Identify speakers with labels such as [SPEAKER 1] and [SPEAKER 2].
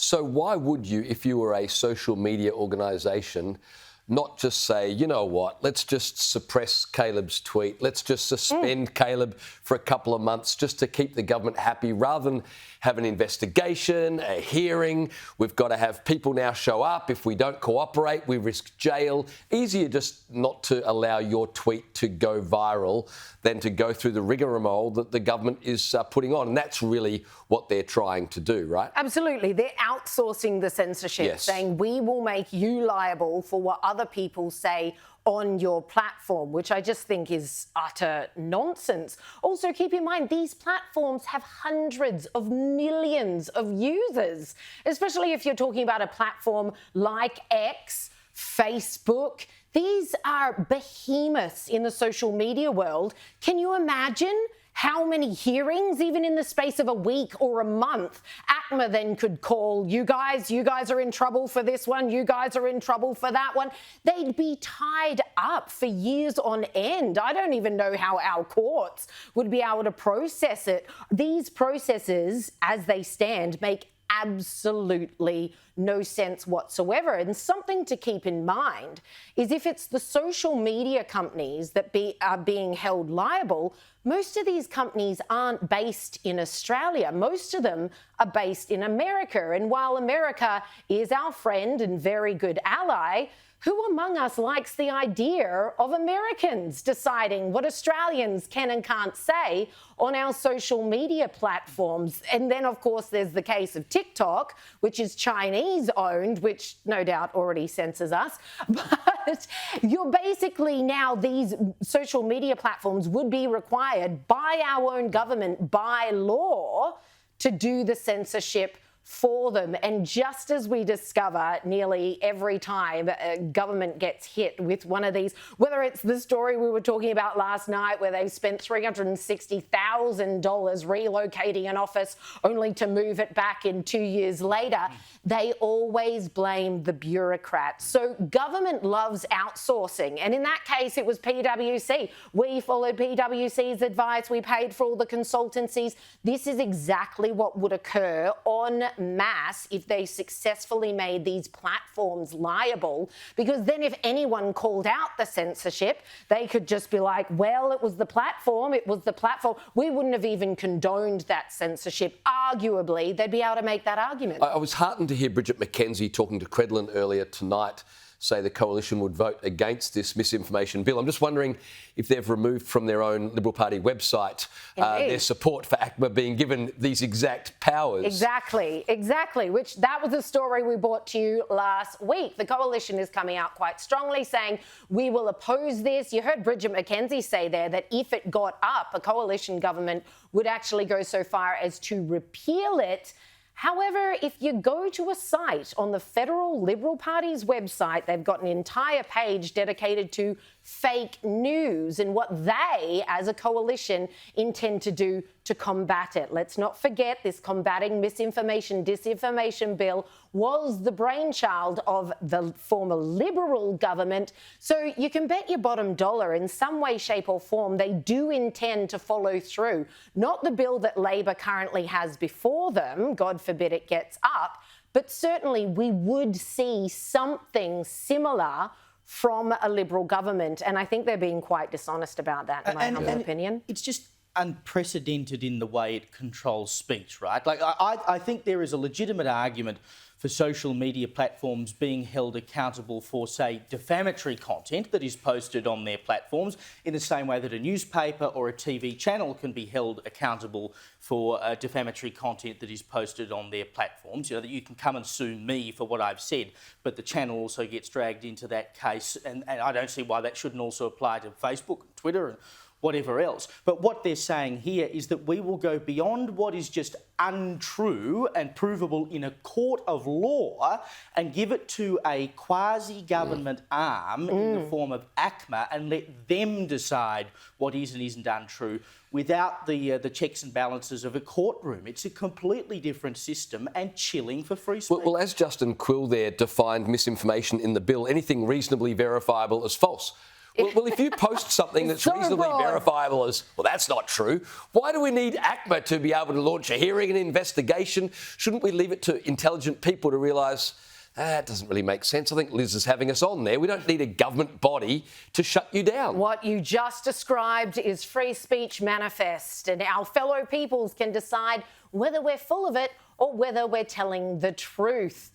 [SPEAKER 1] So why would you, if you were a social media organisation, not just say, you know what, let's just suppress Caleb's tweet, let's just suspend Caleb for a couple of months just to keep the government happy, rather than have an investigation, a hearing. We've got to have people now show up. If we don't cooperate, we risk jail. Easier just not to allow your tweet to go viral than to go through the rigmarole that the government is putting on. And that's really what they're trying to do, right?
[SPEAKER 2] Absolutely. They're outsourcing the censorship,
[SPEAKER 1] Yes.
[SPEAKER 2] saying we will make you liable for what other people say on your platform, which I just think is utter nonsense. Also, keep in mind, these platforms have hundreds of millions of users, especially if you're talking about a platform like X, Facebook. These are behemoths in the social media world. Can you imagine how many hearings, even in the space of a week or a month, ACMA then could call, you guys are in trouble for this one, you guys are in trouble for that one. They'd be tied up for years on end. I don't even know how our courts would be able to process it. These processes, as they stand, make absolutely no sense whatsoever. And something to keep in mind is if it's the social media companies that are being held liable, most of these companies aren't based in Australia. Most of them are based in America. And while America is our friend and very good ally, who among us likes the idea of Americans deciding what Australians can and can't say on our social media platforms? And then, of course, there's the case of TikTok, which is Chinese-owned, which no doubt already censors us. But you're basically now, these social media platforms would be required by our own government, by law, to do the censorship for them. And just as we discover nearly every time a government gets hit with one of these, whether it's the story we were talking about last night where they've spent $360,000 relocating an office only to move it back in 2 years later, they always blame the bureaucrats. So government loves outsourcing. And in that case, it was PwC. We followed PwC's advice. We paid for all the consultancies. This is exactly what would occur on mass if they successfully made these platforms liable, because then if anyone called out the censorship, they could just be like, well, it was the platform. We wouldn't have even condoned that censorship. Arguably, they'd be able to make that argument.
[SPEAKER 1] I was heartened to hear Bridget McKenzie talking to Credlin earlier tonight say the Coalition would vote against this misinformation bill. I'm just wondering if they've removed from their own Liberal Party website their support for ACMA being given these exact powers.
[SPEAKER 2] Exactly, which that was a story we brought to you last week. The Coalition is coming out quite strongly saying, we will oppose this. You heard Bridget McKenzie say there that if it got up, a Coalition government would actually go so far as to repeal it. However, if you go to a site on the Federal Liberal Party's website, they've got an entire page dedicated to fake news and what they, as a coalition, intend to do to combat it. Let's not forget this Combating Misinformation, Disinformation Bill was the brainchild of the former Liberal government. So you can bet your bottom dollar in some way, shape or form they do intend to follow through. Not the bill that Labor currently has before them, God forbid it gets up, but certainly we would see something similar from a Liberal government. And I think they're being quite dishonest about that, in my humble opinion.
[SPEAKER 3] It's just unprecedented in the way it controls speech, right? Like, I think there is a legitimate argument for social media platforms being held accountable for, say, defamatory content that is posted on their platforms, in the same way that a newspaper or a TV channel can be held accountable for defamatory content that is posted on their platforms. You know, that you can come and sue me for what I've said, but the channel also gets dragged into that case, and I don't see why that shouldn't also apply to Facebook and Twitter and whatever else. But what they're saying here is that we will go beyond what is just untrue and provable in a court of law and give it to a quasi-government arm in the form of ACMA and let them decide what is and isn't untrue without the checks and balances of a courtroom. It's a completely different system and chilling for free speech.
[SPEAKER 1] Well, as Justin Quill there defined misinformation in the bill, anything reasonably verifiable as false, Well, if you post something that's
[SPEAKER 2] so
[SPEAKER 1] reasonably
[SPEAKER 2] broad.
[SPEAKER 1] verifiable as, well, that's not true, why do we need ACMA to be able to launch a hearing and investigation? Shouldn't we leave it to intelligent people to realise, it doesn't really make sense. I think Liz is having us on there. We don't need a government body to shut you down.
[SPEAKER 2] What you just described is free speech manifest, and our fellow peoples can decide whether we're full of it or whether we're telling the truth.